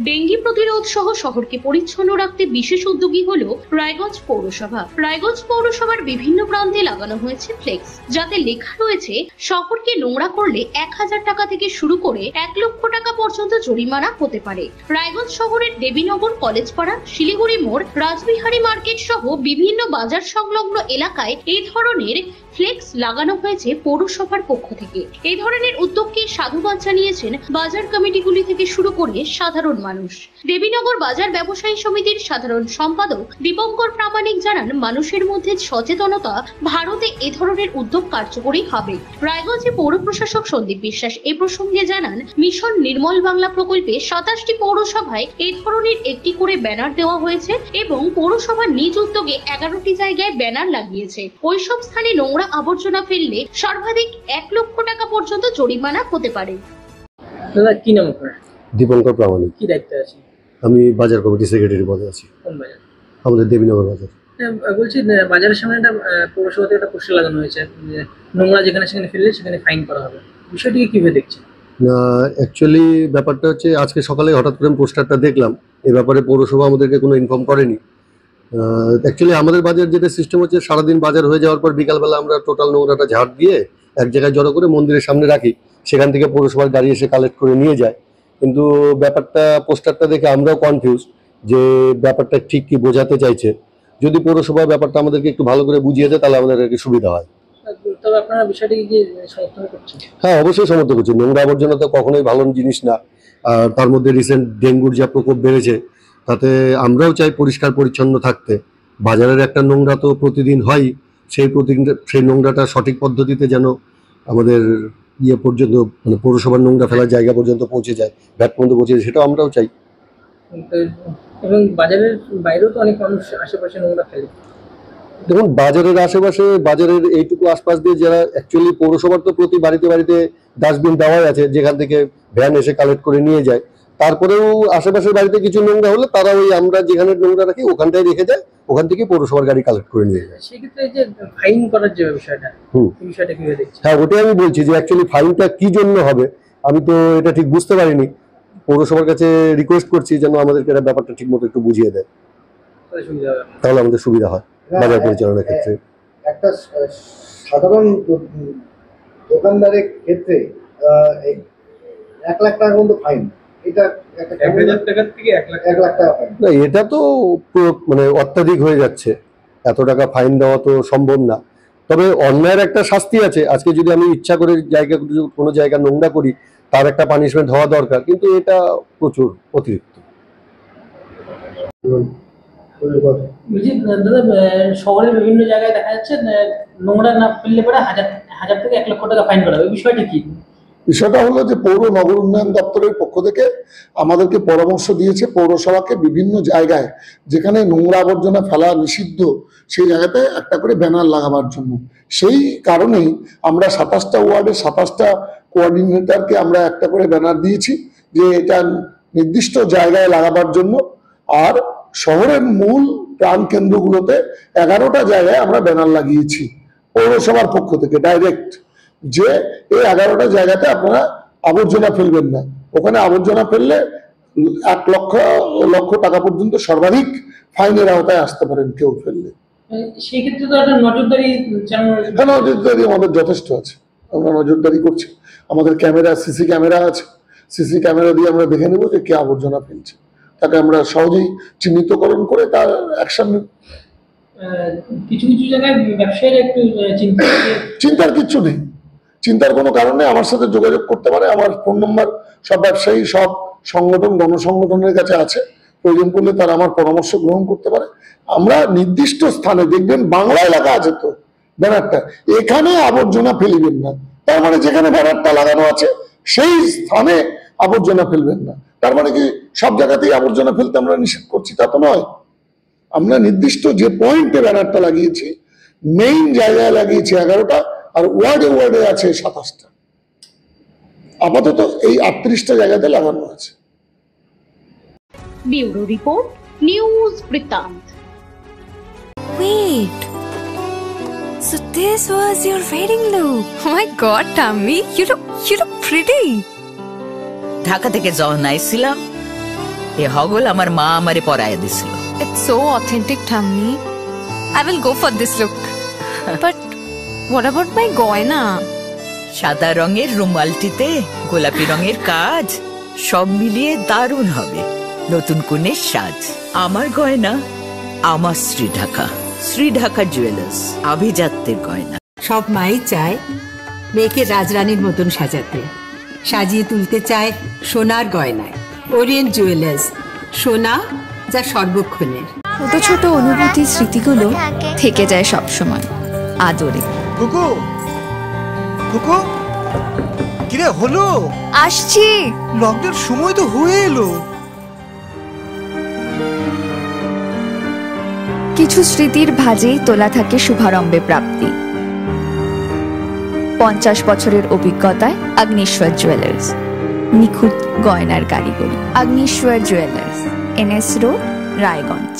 Dengue প্রতিরোধ সহ শহরকে পরিচ্ছন্ন রাখতে বিশেষ উদ্যোগী হলো রায়গঞ্জ পৌরসভা। রায়গঞ্জ পৌরসভার বিভিন্ন প্রান্তে লাগানো হয়েছে ফ্লেক্স, যাতে লেখা রয়েছে শহরকে নোংরা করলে 1000 টাকা থেকে শুরু করে 1 লক্ষ টাকা পর্যন্ত জরিমানা হতে পারে। রায়গঞ্জ শহরের দেবীনগর, কলেজপাড়া, শিলিগুড়ি মোড়, রাজবিহারী মার্কেট সহ বিভিন্ন বাজার সংলগ্ন এলাকায় এই ধরনের ফ্লেক্স লাগানো হয়েছে পৌরসভার পক্ষ থেকে। এই ধরনের উদ্যোগকে সাধুবাদ জানিয়েছেন বাজার কমিটিগুলি থেকে শুরু করে সাধারণ মানুষ। দেবীনগর বাজার ব্যবসায়ী সমিতির সাধারণ সম্পাদক দীপঙ্কর প্রামাণিক জানান, মানুষের মধ্যে সচেতনতা ভারতে এ ধরনের উদ্যোগ কার্যকরী হবে। রায়গঞ্জে পৌর প্রশাসক সন্দীপ বিশ্বাস এ প্রসঙ্গে জানান, মিশন নির্মল বাংলা প্রকল্পে 27টি পৌরসভায় এই ধরনের একটি করে ব্যানার দেওয়া হয়েছে এবং পৌরসভা নিজ উদ্যোগে 11টি জায়গায় ব্যানার লাগিয়েছে। ওইসব স্থানে নোংরা আবর্জনা ফেললে সর্বাধিক 1 লক্ষ টাকা পর্যন্ত জরিমানা হতে পারে। দাদা কি নাম আপনার? দীপঙ্কর প্রামাণিক। কি দায়িত্বে আছেন? আমি বাজার কমিটি সেক্রেটারি পদে আছি। কোন বাজার? আমাদের দেবীনগর বাজার। বলছি বাজারের সামনে একটা পৌরসভাতে একটা পোস্টার লাগানো হয়েছে, নোংরা যেখানে সেখানে ফেললে সেখানে ফাইন করা হবে। বিষয়টিকে কিভাবে দেখছেন? না, অ্যাকচুয়ালি ব্যাপারটা হচ্ছে আজকে সকালে হঠাৎ করে পোস্টারটা দেখলাম। এ ব্যাপারে পৌরসভা আমাদেরকে কোনো ইনফর্ম করেনি। অ্যাকচুয়ালি আমাদের বাজার যেটা সিস্টেম হচ্ছে, সারাদিন বাজার হয়ে যাওয়ার পর বিকালবেলা আমরা টোটাল নোংরাটা ঝাড় দিয়ে এক জায়গায় জড়ো করে মন্দিরের সামনে রাখি, সেখান থেকে পৌরসভার গাড়ি এসে কালেক্ট করে নিয়ে যায়। কিন্তু ব্যাপারটা পোস্টারটা দেখে আমরাও কনফিউজ যে ব্যাপারটা ঠিক কি বোঝাতে চাইছে। যদি পৌরসভা ব্যাপারটা আমাদেরকে একটু ভালো করে বুঝিয়ে দেয় তাহলে আমাদের একটু সুবিধা হয়। তবে আপনারা বিষয়টিকে কি সমর্থন করছেন? হ্যাঁ, অবশ্যই সমর্থন করছি। নোংরা আবর্জনা তো কখনোই ভালো জিনিস না। আর তার মধ্যে রিসেন্ট ডেঙ্গুর যা প্রকোপ বেড়েছে, তাতে আমরাও চাই পরিষ্কার পরিচ্ছন্ন থাকতে। বাজারের একটা নোংরা তো প্রতিদিন হয়, সেই নোংরাটা সঠিক পদ্ধতিতে যেন আমাদের পর্যন্ত, মানে পৌরসভার নোংরা ফেলার জায়গা পর্যন্ত পৌঁছে যায়, ভ্যাট পর্যন্ত পৌঁছে যায়, সেটাও আমরাও চাই। এবং বাজারের বাইরেও তো অনেক মানুষ আশেপাশে নোংরা ফেলে। দেখুন, বাজারের আশেপাশে, বাজারের এইটুকু আশপাশ দিয়ে যারা, অ্যাকচুয়ালি পৌরসভার তো প্রতি বাড়িতে বাড়িতে ডাস্টবিন দেওয়াই আছে, যেখান থেকে ভ্যান এসে কালেক্ট করে নিয়ে যায়। তারপরেও আশেপাশের বাড়িতে কিছু নোংরা হলে তারা ওই আমরা যেখানে নোংরা রাখি ওখানটায় রেখে যায়, ওখান থেকে পৌরসভার গাড়ি কালেক্ট করে নিয়ে যায়। সেক্ষেত্রে যে ফাইন করার যে বিষয়টা, এই বিষয়টা কিভাবে দেখছেন? হ্যাঁ, ওটাই আমি বলছি যে অ্যাকচুয়ালি ফাইনটা কি জন্য হবে আমি তো এটা ঠিক বুঝতে পারিনি। পৌরসভার কাছে রিকোয়েস্ট করছি যেন আমাদেরকে এটা ব্যাপারটা ঠিক মতো একটু বুঝিয়ে দেয়, তাহলে আমাদের সুবিধা হয় বাজার পরিচালনার ক্ষেত্রে। একটা সাধারণ দোকানদারের ক্ষেত্রে 1 লাখ টাকা পর্যন্ত ফাইন, এটা 1,000 টাকা থেকে 1 লাখ টাকা ফাইন। না, এটা তো মানে অত্যাধিক হয়ে যাচ্ছে। এত টাকা ফাইন দেওয়া তো সম্ভব না। তবে অন্যায়ের একটা শাস্তি আছে। আজকে যদি আমি ইচ্ছা করে কোনো জায়গা নোংরা করি, তার একটা পানিশমেন্ট হওয়া দরকার, কিন্তু এটা প্রচুর অতিরিক্ত। দাদা, শহরের বিভিন্ন জায়গায় দেখা যাচ্ছে নোংরা না ফেললে পরে 1000 থেকে 1 লক্ষ টাকা ফাইন করা হবে। বিষয়টা কি? বিষয়টা হলো যে পৌর নগর উন্নয়ন দপ্তরের পক্ষ থেকে আমাদেরকে পরামর্শ দিয়েছে পৌরসভাকে বিভিন্ন জায়গায় যেখানে নোংরা আবর্জনা ফেলা নিষিদ্ধ সেই জায়গাতে একটা করে ব্যানার লাগাবার জন্য। সেই কারণেই আমরা 27টা ওয়ার্ডে 27টা কোঅর্ডিনেটরকে আমরা একটা করে ব্যানার দিয়েছি যে এটা নির্দিষ্ট জায়গায় লাগাবার জন্য। আর শহরের মূল প্রাণ কেন্দ্রগুলোতে 11টা জায়গায় আমরা ব্যানার লাগিয়েছি পৌরসভার পক্ষ থেকে ডাইরেক্ট, যে এই 11টা জায়গাতে আপনারা আবর্জনা ফেলবেন না। ওখানে আবর্জনা ফেললে 1 লক্ষ টাকা পর্যন্ত সর্বাধিক ফাইনের আওতায় আসতে পারেন কেউ ফেললে। সেই ক্ষেত্রে তো একটা নজরদারি আমাদের যথেষ্ট আছে, আমরা নজরদারি করছি। আমাদের ক্যামেরা, সিসি ক্যামেরা আছে। সিসি ক্যামেরা দিয়ে আমরা দেখে নেব যে কে আবর্জনা ফেলছে, তাকে আমরা সহজেই চিহ্নিতকরণ করে তার অ্যাকশন নেব। কিছু কিছু জায়গায় ব্যবসায়ীরা একটু চিন্তার কিচ্ছু নেই, চিন্তার কোনো কারণে আমার সাথে যোগাযোগ করতে পারে। আমার ফোন নম্বর সব ব্যবসায়ী, সব সংগঠন, গণসংগঠনের কাছে আছে। প্রয়োজন পড়লে তারা আমার পরামর্শ গ্রহণ করতে পারে। আমরা নির্দিষ্ট স্থানে, দেখবেন বাংলা এলাকা আছে তো ব্যানারটা, এখানে আবর্জনা ফেলিবেন না, তার মানে যেখানে ব্যানারটা লাগানো আছে সেই স্থানে আবর্জনা ফেলবেন না। তার মানে কি সব জায়গাতেই আবর্জনা ফেলতে আমরা নিষেধ করছি? তা তো নয়। আমরা নির্দিষ্ট যে পয়েন্টে ব্যানারটা লাগিয়েছি, মেইন জায়গায় লাগিয়েছি 11টা, আর ওয়ার্ডে ওয়ার্ডে আছে 27টা। আপাতত এই 38টা জায়গাতে লাগানো আছে। ব্যুরো রিপোর্ট, নিউজ বৃত্তান্ত। Wait, so this was your wedding look? Oh my God, Tammy, you look pretty. Dhaka থেকে যখন আইছিলাম এ হগল আমার মা আমারে পরায় দিছিল। It's so authentic, Thammi. I will go for this look. But what about my goina? সাদা রঙের রুমালটিতে গোলাপি রঙের কাজ, সব মিলিয়ে দারুণ হবে নতুন কনের সাজ। আমার গয়না আমার শ্রী ঢাকা জুয়েলার্স, আভিজাত্যের গয়না। সব মাই চায় মেয়েকে রাজরানীর মতন সাজাতে, সাজিয়ে তুলতে চায় সোনার গয়নায়। ওরিয়েন্ট জুয়েলার্স, সোনা যা সর্বক্ষণের। ছোট ছোট অনুভূতি, স্মৃতিগুলো থেকে যায় সব সময় আদরে। কুকু কুকু, কিরে হলো? আসছি। লকডাউন সময় তো হয়ে এলো। কিছু স্মৃতির ভাজেই তোলা থাকে শুভারম্ভে প্রাপ্তি। 50 বছরের অভিজ্ঞতায় আগ্নেশ্বর জুয়েলার্স, নিখুঁত গয়নার কারিগরি। Agneshwar jewellers, NS road, Raiganj.